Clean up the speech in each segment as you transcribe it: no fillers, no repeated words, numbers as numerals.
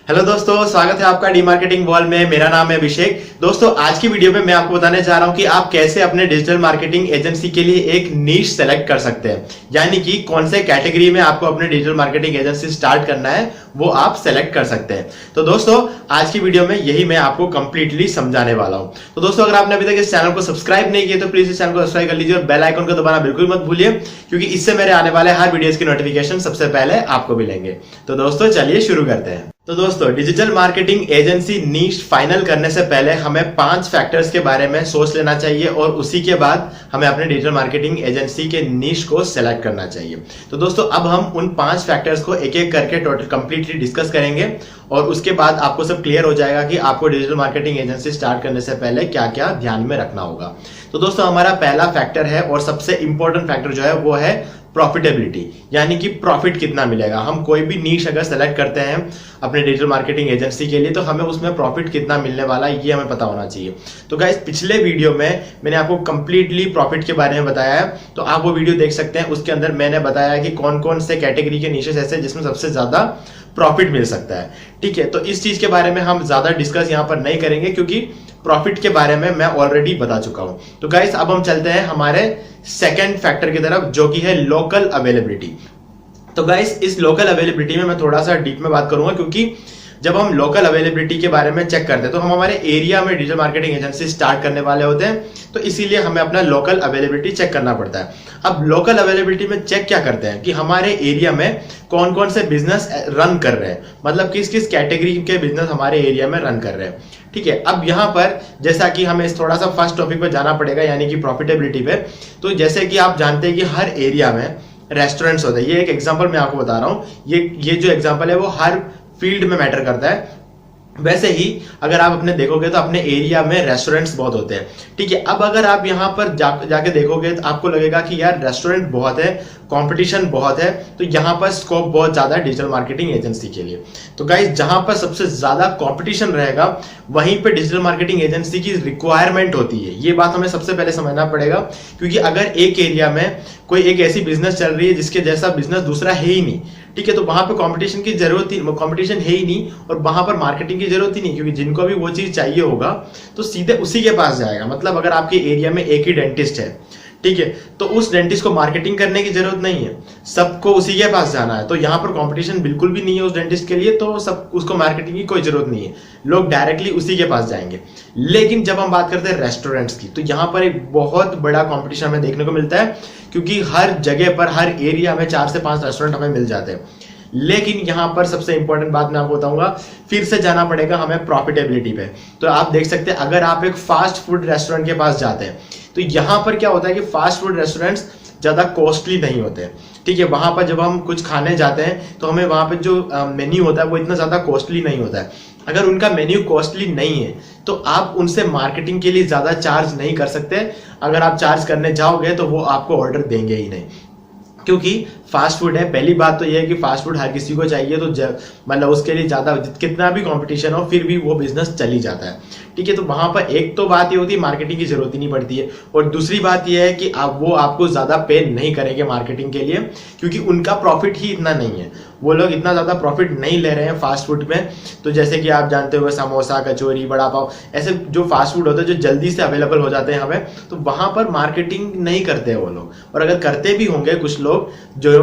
Hello दोस्तों, स्वागत है आपका डी मार्केटिंग वॉल में। मेरा नाम है अभिषेक। दोस्तों, आज की वीडियो में मैं आपको बताने जा रहा हूं कि आप कैसे अपने डिजिटल मार्केटिंग एजेंसी के लिए एक नीश सेलेक्ट कर सकते हैं, यानी कि कौन से कैटेगरी में आपको अपने डिजिटल मार्केटिंग एजेंसी स्टार्ट करना है वो आप सेलेक्ट कर सकते हैं। तो दोस्तों, आज की वीडियो में यही मैं आपको कंप्लीटली समझाने वाला हूं। तो दोस्तों, अगर आपने अभी तक इस चैनल को सब्सक्राइब नहीं किया तो प्लीज इस चैनल को सब्सक्राइब कर लीजिए और बेल आइकन को दबाना बिल्कुल मत भूलिए, क्योंकि इससे मेरे आने वाले हर वीडियोस की नोटिफिकेशन सबसे पहले आपको मिलेंगे। तो दोस्तों, चलिए शुरू करते हैं। तो दोस्तों, डिजिटल मार्केटिंग एजेंसी नीश फाइनल करने से पहले हमें 5 फैक्टर्स के बारे में सोच लेना चाहिए और उसी के बाद हमें अपने डिजिटल मार्केटिंग एजेंसी के नीश को सेलेक्ट करना चाहिए। तो दोस्तों, अब हम उन 5 फैक्टर्स को एक एक करके टोटल कंप्लीटली डिस्कस करेंगे और उसके बाद आपको सब क्लियर हो जाएगा कि आपको डिजिटल मार्केटिंग एजेंसी स्टार्ट करने से पहले क्या क्या ध्यान में रखना होगा। तो दोस्तों, हमारा पहला फैक्टर है और सबसे इंपॉर्टेंट फैक्टर जो है वो है प्रॉफिटेबिलिटी, यानी कि प्रॉफिट कितना मिलेगा। हम कोई भी नीश अगर सेलेक्ट करते हैं अपने डिजिटल मार्केटिंग एजेंसी के लिए तो हमें उसमें प्रॉफिट कितना मिलने वाला है ये हमें पता होना चाहिए। तो गाइस, पिछले वीडियो में मैंने आपको कंप्लीटली प्रॉफिट के बारे में बताया है, तो आप वो वीडियो देख सकते हैं। उसके अंदर मैंने बताया कि कौन कौन से कैटेगरी के नीशेस ऐसे जिसमें सबसे ज्यादा प्रॉफिट मिल सकता है। ठीक है, तो इस चीज के बारे में हम ज्यादा डिस्कस यहाँ पर नहीं करेंगे क्योंकि प्रॉफिट के बारे में मैं ऑलरेडी बता चुका हूं। तो गाइस, अब हम चलते हैं हमारे सेकंड फैक्टर की तरफ, जो कि है लोकल अवेलेबिलिटी। तो गाइस, इस लोकल अवेलेबिलिटी में मैं थोड़ा सा डीप में बात करूंगा, क्योंकि जब हम लोकल अवेलेबिलिटी के बारे में चेक करते हैं तो हम हमारे एरिया में डिजिटल मार्केटिंग एजेंसी स्टार्ट करने वाले होते हैं, तो इसीलिए हमें अपना लोकल अवेलेबिलिटी चेक करना पड़ता है। अब लोकल अवेलेबिलिटी में चेक क्या करते हैं कि हमारे एरिया में कौन कौन से बिजनेस रन कर रहे हैं, मतलब किस किस कैटेगरी के बिजनेस हमारे एरिया में रन कर रहे हैं। ठीक है, अब यहाँ पर जैसा कि हमें इस थोड़ा सा फर्स्ट टॉपिक पे जाना पड़ेगा, यानी कि प्रॉफिटेबिलिटी पे। तो जैसे कि आप जानते हैं कि हर एरिया में रेस्टोरेंट्स होते हैं। ये एक एग्जांपल मैं आपको बता रहा हूँ, ये जो एग्जांपल है वो हर फील्ड में मैटर करता है। वैसे ही अगर आप अपने देखोगे तो अपने एरिया में रेस्टोरेंट्स बहुत होते हैं। ठीक है, अब अगर आप यहाँ पर जाके देखोगे तो आपको लगेगा कि यार रेस्टोरेंट बहुत है, कंपटीशन बहुत है, तो यहाँ पर स्कोप बहुत ज्यादा है डिजिटल मार्केटिंग एजेंसी के लिए। तो गाइस, जहां पर सबसे ज्यादा कंपटीशन रहेगा वहीं पे डिजिटल मार्केटिंग एजेंसी की रिक्वायरमेंट होती है। ये बात हमें सबसे पहले समझना पड़ेगा, क्योंकि अगर एक एरिया में कोई एक ऐसी बिजनेस चल रही है जिसके जैसा बिजनेस दूसरा है ही नहीं, ठीक है, तो वहां पे कंपटीशन की जरूरत ही कंपटीशन है ही नहीं और वहां पर मार्केटिंग की जरूरत ही नहीं, क्योंकि जिनको भी वो चीज चाहिए होगा तो सीधे उसी के पास जाएगा। मतलब अगर आपके एरिया में एक ही डेंटिस्ट है, ठीक है, तो उस डेंटिस्ट को मार्केटिंग करने की जरूरत नहीं है, सबको उसी के पास जाना है। तो यहाँ पर कंपटीशन बिल्कुल भी नहीं है उस डेंटिस्ट के लिए, तो सब उसको मार्केटिंग की कोई जरूरत नहीं है, लोग डायरेक्टली उसी के पास जाएंगे। लेकिन जब हम बात करते हैं रेस्टोरेंट्स की, तो यहाँ पर एक बहुत बड़ा कंपटीशन हमें देखने को मिलता है, क्योंकि हर जगह पर हर एरिया में 4 से 5 रेस्टोरेंट हमें मिल जाते हैं। लेकिन यहां पर सबसे इंपॉर्टेंट बात मैं आपको बताऊंगा, फिर से जाना पड़ेगा हमें प्रॉफिटेबिलिटी पे। तो आप देख सकते हैं, अगर आप एक फास्ट फूड रेस्टोरेंट के पास जाते हैं तो यहां पर क्या होता है कि फास्ट फूड रेस्टोरेंट्स ज्यादा कॉस्टली नहीं होते। ठीक है, वहां पर जब हम कुछ खाने जाते हैं तो हमें वहां पर जो मेन्यू होता है वो इतना ज्यादा कॉस्टली नहीं होता है। अगर उनका मेन्यू कॉस्टली नहीं है तो आप उनसे मार्केटिंग के लिए ज्यादा चार्ज नहीं कर सकते। अगर आप चार्ज करने जाओगे तो वो आपको ऑर्डर देंगे ही नहीं, क्योंकि फास्ट फूड है। पहली बात तो यह है कि फास्ट फूड हर किसी को चाहिए, तो मतलब उसके लिए ज्यादा कितना भी कंपटीशन हो फिर भी वो बिजनेस चल ही जाता है। ठीक है, तो वहां पर एक तो बात ये होती है मार्केटिंग की जरूरत ही नहीं पड़ती है, और दूसरी बात यह है कि वो आपको ज्यादा पे नहीं करेंगे मार्केटिंग के लिए, क्योंकि उनका प्रॉफिट ही इतना नहीं है, वो लोग इतना ज्यादा प्रॉफिट नहीं ले रहे हैं फास्ट फूड में। तो जैसे कि आप जानते हो समोसा, कचौरी, बड़ा पाव, ऐसे जो फास्ट फूड होते हैं जो जल्दी से अवेलेबल हो जाते हैं हमें, तो वहां पर मार्केटिंग नहीं करते हैं वो लोग। और अगर करते भी होंगे कुछ लोग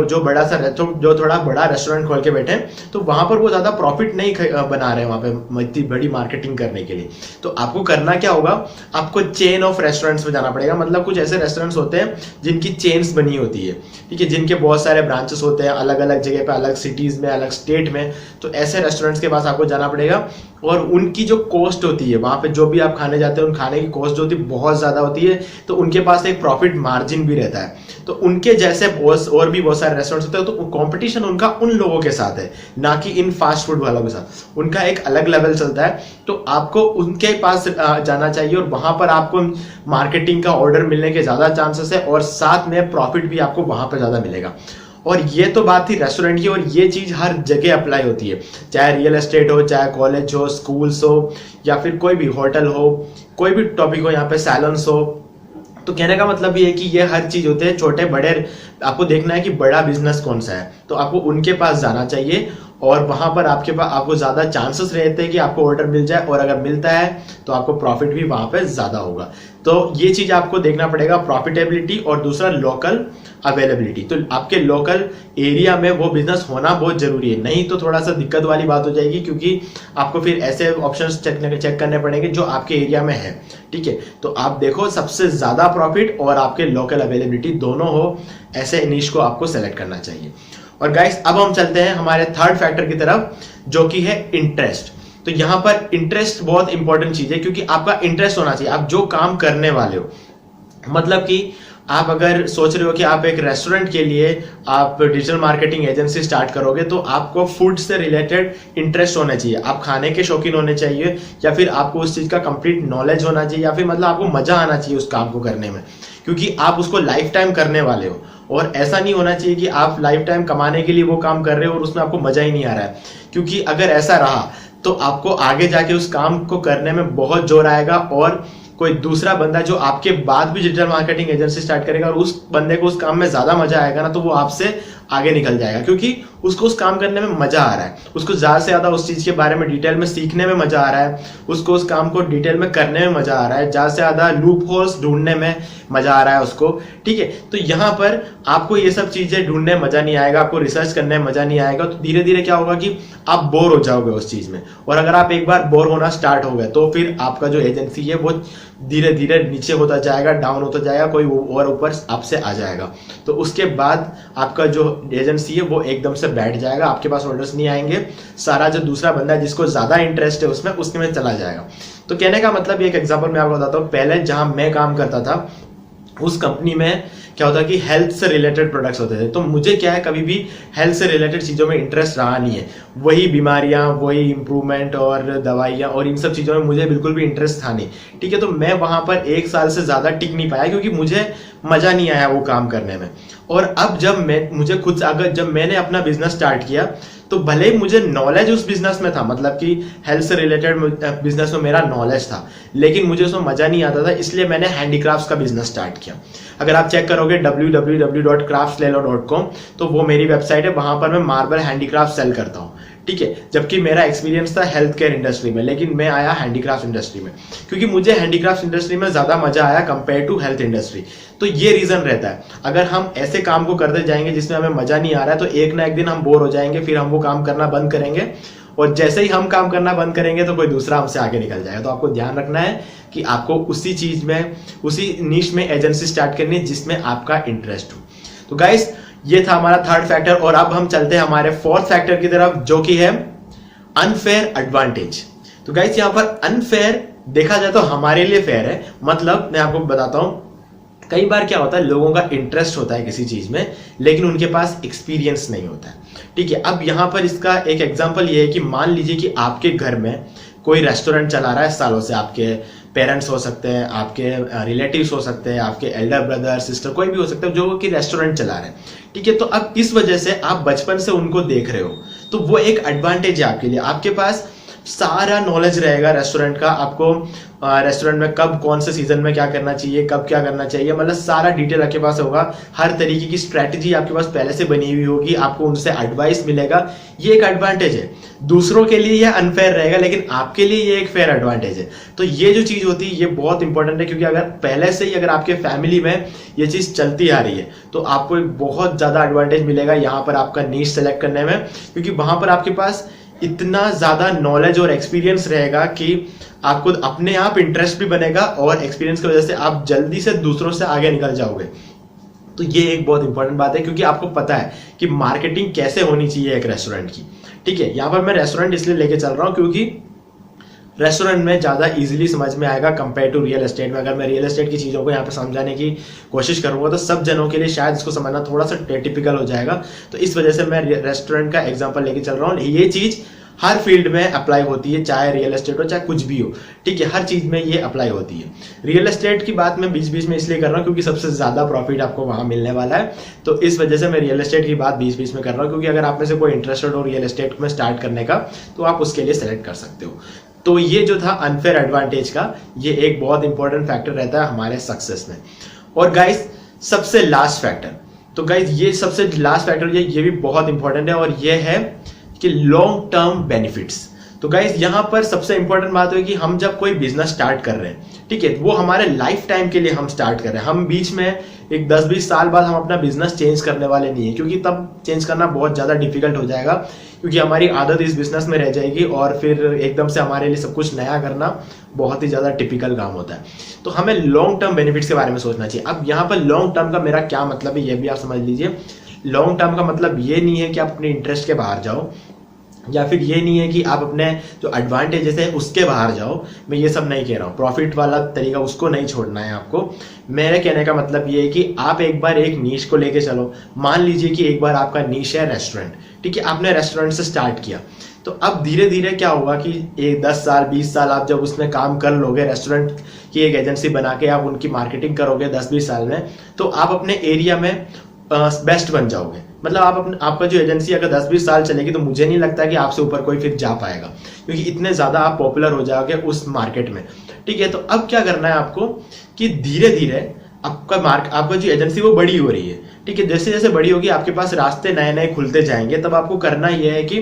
जो बड़ा सा जो थोड़ा बड़ा रेस्टोरेंट खोल के बैठे, तो वहां पर वो ज्यादा प्रॉफिट नहीं बना रहे हैं वहां पे इतनी बड़ी मार्केटिंग करने के लिए। तो आपको करना क्या होगा, आपको चेन ऑफ रेस्टोरेंट्स में जाना पड़ेगा। मतलब कुछ ऐसे रेस्टोरेंट्स होते हैं जिनकी चेन्स बनी होती है, ठीक है, जिनके बहुत सारे ब्रांचेस होते हैं अलग अलग जगह पे, अलग सिटीज में, अलग स्टेट में। तो ऐसे रेस्टोरेंट्स के पास आपको जाना पड़ेगा और उनकी जो कॉस्ट होती है वहां पे जो भी आप खाने जाते हैं उन खाने की कॉस्ट जो होती है बहुत ज्यादा होती है, तो उनके पास एक प्रॉफिट मार्जिन भी रहता है। तो उनके जैसे और भी बहुत सारे रेस्टोरेंट्स होते हैं, तो कंपटीशन उनका उन लोगों के साथ है, ना कि इन फास्ट फूड वालों के साथ। उनका एक अलग लेवल चलता है, तो आपको उनके पास जाना चाहिए और वहां पर आपको मार्केटिंग का ऑर्डर मिलने के ज्यादा चांसेस है और साथ में प्रॉफिट भी आपको वहां पर ज्यादा मिलेगा। और ये तो बात थी रेस्टोरेंट की, और ये चीज हर जगह अप्लाई होती है, चाहे रियल एस्टेट हो, चाहे कॉलेज हो, स्कूल्स हो, या फिर कोई भी होटल हो, कोई भी टॉपिक हो, यहाँ पे सैलून्स हो। तो कहने का मतलब ये है कि ये हर चीज होते हैं, छोटे बड़े, आपको देखना है कि बड़ा बिजनेस कौन सा है, तो आपको उनके पास जाना चाहिए और वहां पर आपको ज्यादा चांसेस रहते हैं कि आपको ऑर्डर मिल जाए, और अगर मिलता है तो आपको प्रॉफिट भी वहां पे ज्यादा होगा। तो ये चीज आपको देखना पड़ेगा, प्रॉफिटेबिलिटी और दूसरा लोकल अवेलेबिलिटी। तो आपके लोकल एरिया में वो बिजनेस होना बहुत जरूरी है, नहीं तो थोड़ा सा दिक्कत वाली बात हो जाएगी, क्योंकि आपको फिर ऐसे ऑप्शंस चेक करने पड़ेंगे जो आपके एरिया में है। ठीक है, तो आप देखो सबसे ज्यादा प्रॉफिट और आपके लोकल अवेलेबिलिटी दोनों हो, ऐसे निश को आपको सेलेक्ट करना चाहिए। और गाइस अब हम चलते हैं हमारे थर्ड फैक्टर की तरफ, जो कि है इंटरेस्ट। तो यहां पर इंटरेस्ट बहुत इंपॉर्टेंट चीज है, क्योंकि आपका इंटरेस्ट होना चाहिए, आप जो काम करने वाले हो। मतलब कि आप अगर सोच रहे हो कि आप एक रेस्टोरेंट के लिए आप डिजिटल मार्केटिंग एजेंसी स्टार्ट करोगे, तो आपको फूड से रिलेटेड इंटरेस्ट होना चाहिए, आप खाने के शौकीन होने चाहिए, या फिर आपको उस चीज का कंप्लीट नॉलेज होना चाहिए, या फिर मतलब आपको मजा आना चाहिए उस काम को करने में, क्योंकि आप उसको लाइफ टाइम करने वाले हो। और ऐसा नहीं होना चाहिए कि आप लाइफ टाइम कमाने के लिए वो काम कर रहे हो और उसमें आपको मजा ही नहीं आ रहा है, क्योंकि अगर ऐसा रहा तो आपको आगे जाके उस काम को करने में बहुत जोर आएगा, और कोई दूसरा बंदा जो आपके बाद भी डिजिटल मार्केटिंग एजेंसी स्टार्ट करेगा और उस बंदे को उस काम में ज्यादा मजा आएगा ना, तो वो आपसे आगे निकल जाएगा, क्योंकि उसको उस काम करने में मजा आ रहा है, उसको ज्यादा से ज्यादा उस चीज के बारे में डिटेल में सीखने में मजा आ रहा है, उसको उस काम को डिटेल में करने में मजा आ रहा है, ज्यादा से ज्यादा लूप होल्स ढूंढने में मजा आ रहा है उसको। ठीक है, तो यहाँ पर आपको ये सब चीजें ढूंढने में मजा नहीं आएगा, आपको रिसर्च करने में मजा नहीं आएगा, तो धीरे धीरे क्या होगा कि आप बोर हो जाओगे उस चीज में। और अगर आप एक बार बोर होना स्टार्ट हो गए, तो फिर आपका जो एजेंसी है वो धीरे धीरे नीचे होता जाएगा, डाउन होता जाएगा, कोई और ऊपर आपसे आ जाएगा, तो उसके बाद आपका जो एजेंसी है वो एकदम से बैठ जाएगा, आपके पास ऑर्डर्स नहीं आएंगे, सारा जो दूसरा बंदा है जिसको ज्यादा इंटरेस्ट है उसमें, उसके में चला जाएगा। तो कहने का मतलब, एक एग्जांपल मैं आपको बताता हूँ, पहले जहां मैं काम करता था उस कंपनी में क्या होता है कि हेल्थ से रिलेटेड प्रोडक्ट्स होते थे, तो मुझे क्या है कभी भी हेल्थ से रिलेटेड चीजों में इंटरेस्ट रहा नहीं है, वही बीमारियां, वही इंप्रूवमेंट और दवाइयां और इन सब चीजों में मुझे बिल्कुल भी इंटरेस्ट था नहीं। ठीक है, तो मैं वहां पर 1 साल से ज्यादा टिक नहीं पाया, क्योंकि मुझे मजा नहीं आया वो काम करने में। और अब जब मैंने अपना बिजनेस स्टार्ट किया, तो भले ही मुझे नॉलेज उस बिजनेस में था, मतलब कि हेल्थ से रिलेटेड बिजनेस में मेरा नॉलेज था, लेकिन मुझे उसमें मजा नहीं आता था, इसलिए मैंने हैंडीक्राफ्ट्स का बिजनेस स्टार्ट किया। अगर आप चेक करोगे www.craftslelo.com, तो वो मेरी वेबसाइट है, वहां पर मैं मार्बल हैंडीक्राफ्ट सेल करता हूँ। ठीक है, जबकि मेरा एक्सपीरियंस था हेल्थ केयर इंडस्ट्री में, लेकिन मैं आया हैंडीक्राफ्ट इंडस्ट्री में, क्योंकि मुझे हैंडीक्राफ्ट इंडस्ट्री में ज्यादा मजा आया कंपेयर टू हेल्थ इंडस्ट्री। तो ये रीजन रहता है, अगर हम ऐसे काम को करते जाएंगे जिसमें हमें मजा नहीं आ रहा है, तो एक ना एक दिन हम बोर हो जाएंगे, फिर हम वो काम करना बंद करेंगे, और जैसे ही हम काम करना बंद करेंगे तो कोई दूसरा हमसे आगे निकल जाएगा। तो आपको ध्यान रखना है कि आपको उसी चीज में, उसी नीश में एजेंसी स्टार्ट करनी है जिसमें आपका इंटरेस्ट हो। तो गाइस, ये था हमारा थर्ड फैक्टर, और अब हम चलते हैं हमारे फोर्थ फैक्टर की तरफ, जो कि है अनफेयर एडवांटेज। तो गाइस, यहां पर अनफेयर देखा जाए तो हमारे लिए फेयर है, मतलब मैं आपको बताता हूं, कई बार क्या होता है, लोगों का इंटरेस्ट होता है किसी चीज में, लेकिन उनके पास एक्सपीरियंस नहीं होता है। ठीक है, अब यहां पर इसका एक एग्जांपल ये है कि मान लीजिए कि आपके घर में कोई रेस्टोरेंट चला रहा है सालों से, आपके पेरेंट्स हो सकते हैं, आपके रिलेटिव्स हो सकते हैं, आपके एल्डर ब्रदर सिस्टर, कोई भी हो सकता है जो कि रेस्टोरेंट चला रहे हैं। ठीक है, तो अब इस वजह से आप बचपन से उनको देख रहे हो, तो वो एक एडवांटेज है आपके लिए, आपके पास सारा नॉलेज रहेगा रेस्टोरेंट का, आपको रेस्टोरेंट में कब कौन से सीजन में क्या करना चाहिए, कब क्या करना चाहिए, मतलब सारा डिटेल आपके पास होगा, हर तरीके की स्ट्रेटेजी आपके पास पहले से बनी हुई होगी, आपको उनसे एडवाइस मिलेगा। ये एक एडवांटेज है, दूसरों के लिए ये अनफेयर रहेगा, लेकिन आपके लिए ये एक फेयर एडवांटेज है। तो ये जो चीज होती है ये बहुत इंपॉर्टेंट है, क्योंकि अगर पहले से ही अगर आपके फैमिली में ये चीज चलती आ रही है, तो आपको एक बहुत ज्यादा एडवांटेज मिलेगा यहाँ पर आपका नीश सेलेक्ट करने में, क्योंकि वहां पर आपके पास इतना ज्यादा नॉलेज और एक्सपीरियंस रहेगा कि आपको अपने आप इंटरेस्ट भी बनेगा, और एक्सपीरियंस की वजह से आप जल्दी से दूसरों से आगे निकल जाओगे। तो ये एक बहुत इंपॉर्टेंट बात है, क्योंकि आपको पता है कि मार्केटिंग कैसे होनी चाहिए एक रेस्टोरेंट की। ठीक है, यहां पर मैं रेस्टोरेंट इसलिए लेके चल रहा हूं क्योंकि रेस्टोरेंट में ज्यादा इजीली समझ में आएगा कंपेयर टू रियल एस्टेट में। अगर मैं रियल एस्टेट की चीजों को यहाँ पे समझाने की कोशिश करूंगा तो सब जनों के लिए शायद इसको समझना थोड़ा सा टिपिकल हो जाएगा, तो इस वजह से मैं रेस्टोरेंट का एग्जांपल लेके चल रहा हूँ। ये चीज हर फील्ड में अप्लाई होती है, चाहे रियल एस्टेट हो चाहे कुछ भी हो। ठीक है, हर चीज में ये अप्लाई होती है। रियल एस्टेट की बात मैं बीच बीच में इसलिए कर रहा हूँ क्योंकि सबसे ज्यादा प्रॉफिट आपको वहां मिलने वाला है, तो इस वजह से मैं रियल एस्टेट की बात बीच बीच में कर रहा हूँ, क्योंकि अगर आप में से कोई इंटरेस्टेड हो रियल एस्टेट में स्टार्ट करने का तो आप उसके लिए सेलेक्ट कर सकते हो। तो ये जो था अनफेयर एडवांटेज का, ये एक बहुत इंपॉर्टेंट फैक्टर रहता है हमारे सक्सेस में। और गाइस, सबसे लास्ट फैक्टर, तो गाइस ये सबसे लास्ट फैक्टर ये भी बहुत इंपॉर्टेंट है, और ये है कि लॉन्ग टर्म बेनिफिट्स। तो गाइस यहाँ पर सबसे इंपॉर्टेंट बात है कि हम जब कोई बिजनेस स्टार्ट कर रहे हैं, ठीक है, वो हमारे लाइफ टाइम के लिए हम स्टार्ट कर रहे हैं। हम बीच में एक 10-20 साल बाद हम अपना बिजनेस चेंज करने वाले नहीं है, क्योंकि तब चेंज करना बहुत ज़्यादा डिफिकल्ट हो जाएगा, क्योंकि हमारी आदत इस बिजनेस में रह जाएगी और फिर एकदम से हमारे लिए सब कुछ नया करना बहुत ही ज़्यादा टिपिकल काम होता है। तो हमें लॉन्ग टर्म बेनिफिट्स के बारे में सोचना चाहिए। अब यहाँ पर लॉन्ग टर्म का मेरा क्या मतलब है, ये भी आप समझ लीजिए। लॉन्ग टर्म का मतलब ये नहीं है कि आप अपने इंटरेस्ट के बाहर जाओ, या फिर ये नहीं है कि आप अपने जो एडवांटेजेस है उसके बाहर जाओ। मैं ये सब नहीं कह रहा हूँ, प्रॉफिट वाला तरीका उसको नहीं छोड़ना है आपको। मेरे कहने का मतलब ये है कि आप एक बार एक नीश को लेके चलो। मान लीजिए कि एक बार आपका नीश है रेस्टोरेंट, ठीक है, आपने रेस्टोरेंट से स्टार्ट किया, तो अब धीरे धीरे क्या होगा कि एक 10 साल 20 साल आप जब उसमें काम कर लोगे, रेस्टोरेंट की एक एजेंसी बना के आप उनकी मार्केटिंग करोगे 10-20 साल में, तो आप अपने एरिया में बेस्ट बन जाओगे। मतलब आपका जो एजेंसी अगर 10-20 साल चलेगी तो मुझे नहीं लगता कि आपसे ऊपर कोई फिर जा पाएगा, क्योंकि इतने ज़्यादा आप पॉपुलर हो जाओगे उस मार्केट में, ठीक है। तो अब क्या करना है आपको कि धीरे धीरे आपका जो एजेंसी वो बड़ी हो रही है, ठीक है, जैसे जैसे बड़ी होगी आपके पास रास्ते नए नए खुलते जाएंगे। तब आपको करना यह है कि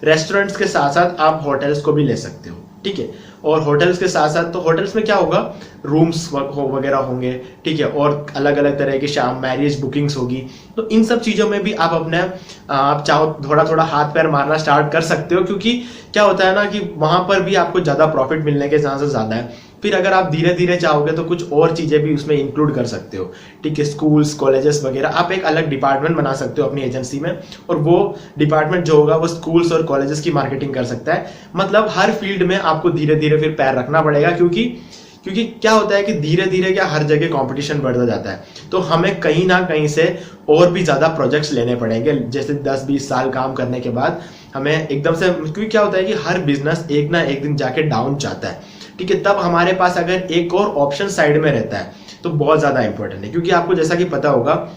रेस्टोरेंट्स के साथ साथ आप होटल्स को भी ले सकते हो, ठीक है। और होटल्स के साथ साथ, तो होटल्स में क्या होगा, रूम्स वगैरह होंगे, ठीक है, और अलग अलग तरह की शाम मैरिज बुकिंग्स होगी। तो इन सब चीज़ों में भी आप चाहो थोड़ा थोड़ा हाथ पैर मारना स्टार्ट कर सकते हो, क्योंकि क्या होता है ना कि वहां पर भी आपको ज़्यादा प्रॉफिट मिलने के चांसेस ज़्यादा है। फिर अगर आप धीरे धीरे चाहोगे तो कुछ और चीज़ें भी उसमें इंक्लूड कर सकते हो, ठीक है, स्कूल्स कॉलेजेस वगैरह। आप एक अलग डिपार्टमेंट बना सकते हो अपनी एजेंसी में, और वो डिपार्टमेंट जो होगा वो स्कूल्स और कॉलेजेस की मार्केटिंग कर सकता है। मतलब हर फील्ड में आपको धीरे धीरे फिर पैर रखना पड़ेगा, क्योंकि क्या होता है कि धीरे धीरे क्या हर जगह कंपटीशन बढ़ता जाता है। तो हमें कहीं ना कहीं से और भी ज़्यादा प्रोजेक्ट्स लेने पड़ेंगे। जैसे 10-20 साल काम करने के बाद हमें एकदम से, क्योंकि क्या होता है कि हर बिजनेस एक ना एक दिन जाके डाउन जाता है, ठीक है। तब हमारे पास अगर एक और ऑप्शन साइड में रहता है तो बहुत ज़्यादा इंपॉर्टेंट है, क्योंकि आपको जैसा कि पता होगा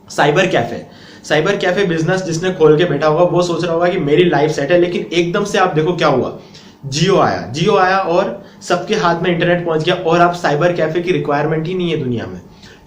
साइबर कैफे बिजनेस जिसने खोल के बैठा होगा वो सोच रहा होगा कि मेरी लाइफ सेट है, लेकिन एकदम से आप देखो क्या हुआ, जियो आया और सबके हाथ में इंटरनेट पहुंच गया, और आप साइबर कैफे की रिक्वायरमेंट ही नहीं है दुनिया में,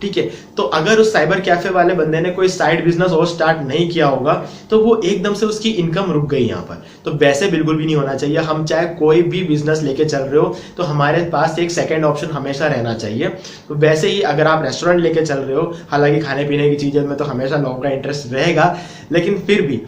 ठीक है। तो अगर उस साइबर कैफे वाले बंदे ने कोई साइड बिजनेस और स्टार्ट नहीं किया होगा तो वो एकदम से उसकी इनकम रुक गई यहाँ पर। तो वैसे बिल्कुल भी नहीं होना चाहिए। हम चाहे कोई भी बिजनेस लेके चल रहे हो तो हमारे पास एक सेकंड ऑप्शन हमेशा रहना चाहिए। तो वैसे ही अगर आप रेस्टोरेंट लेके चल रहे हो, हालांकि खाने पीने की चीज़ों में तो हमेशा लोगों का इंटरेस्ट रहेगा, लेकिन फिर भी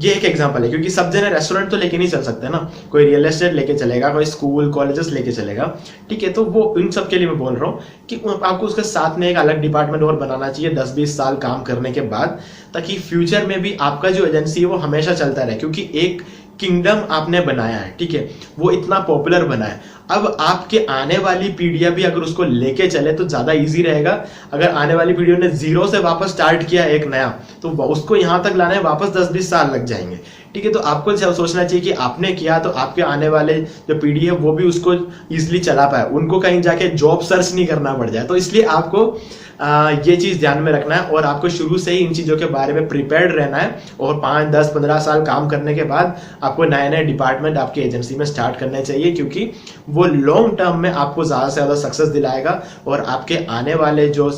ये एक एग्जांपल है, क्योंकि सब जने रेस्टोरेंट तो लेके नहीं चल सकते ना। कोई रियल एस्टेट लेके चलेगा, कोई स्कूल कॉलेजेस लेके चलेगा, ठीक है। तो वो इन सब के लिए मैं बोल रहा हूँ कि आपको उसके साथ में एक अलग डिपार्टमेंट और बनाना चाहिए 10-20 साल काम करने के बाद, ताकि फ्यूचर में भी आपका जो एजेंसी है वो हमेशा चलता रहे। क्योंकि एक किंगडम आपने बनाया है, ठीक है, वो इतना पॉपुलर बना है। अब आपके आने वाली पीढ़ियां भी अगर उसको लेके चले तो ज्यादा इजी रहेगा। अगर आने वाली पीढ़ियों ने जीरो से वापस स्टार्ट किया एक नया, तो उसको यहां तक लाने में वापस 10-20 साल लग जाएंगे, ठीक है। तो आपको सोचना चाहिए कि आपने किया तो आपके आने वाले जो पीढ़ी है वो भी उसको इजिली चला पाए, उनको कहीं जाके जॉब सर्च नहीं करना पड़ जाए। तो इसलिए आपको ये चीज ध्यान में रखना है, और आपको शुरू से ही इन चीजों के बारे में प्रिपेयर्ड रहना है। और 5-10-15 साल काम करने के बाद आपको नए नए डिपार्टमेंट आपकी एजेंसी में स्टार्ट करने चाहिए, क्योंकि वो लॉन्ग टर्म में आपको ज्यादा से ज्यादा सक्सेस दिलाएगा, और आपके आने वाले जो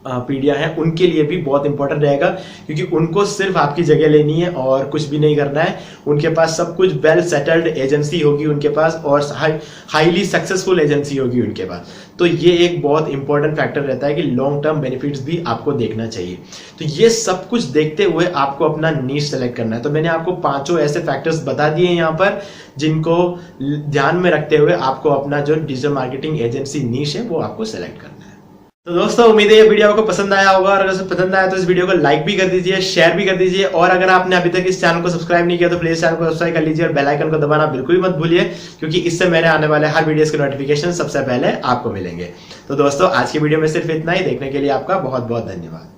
पीढ़ियां हैं उनके लिए भी बहुत इंपॉर्टेंट रहेगा, क्योंकि उनको सिर्फ आपकी जगह लेनी है और कुछ भी नहीं करना है। उनके पास सब कुछ वेल सेटल्ड एजेंसी होगी उनके पास, और हाईली सक्सेसफुल एजेंसी होगी उनके पास। तो ये एक बहुत इंपॉर्टेंट फैक्टर रहता है कि लॉन्ग टर्म बेनिफिट्स भी आपको देखना चाहिए। तो ये सब कुछ देखते हुए आपको अपना नीश सेलेक्ट करना है। तो मैंने आपको 5 ऐसे फैक्टर्स बता दिए यहाँ पर, जिनको ध्यान में रखते हुए आपको अपना जो डिजिटल मार्केटिंग एजेंसी नीश है वो आपको सेलेक्ट करना है। तो दोस्तों उम्मीद है ये वीडियो आपको पसंद आया होगा, और अगर पसंद आया तो इस वीडियो को लाइक भी कर दीजिए, शेयर भी कर दीजिए, और अगर आपने अभी तक इस चैनल को सब्सक्राइब नहीं किया तो प्लीज चैनल को सब्सक्राइब कर लीजिए, और बेल आइकन को दबाना बिल्कुल भी मत भूलिए, क्योंकि इससे मेरे आने वाले हर वीडियोस के नोटिफिकेशन सबसे पहले आपको मिलेंगे। तो दोस्तों आज की वीडियो में सिर्फ इतना ही। देखने के लिए आपका बहुत बहुत धन्यवाद।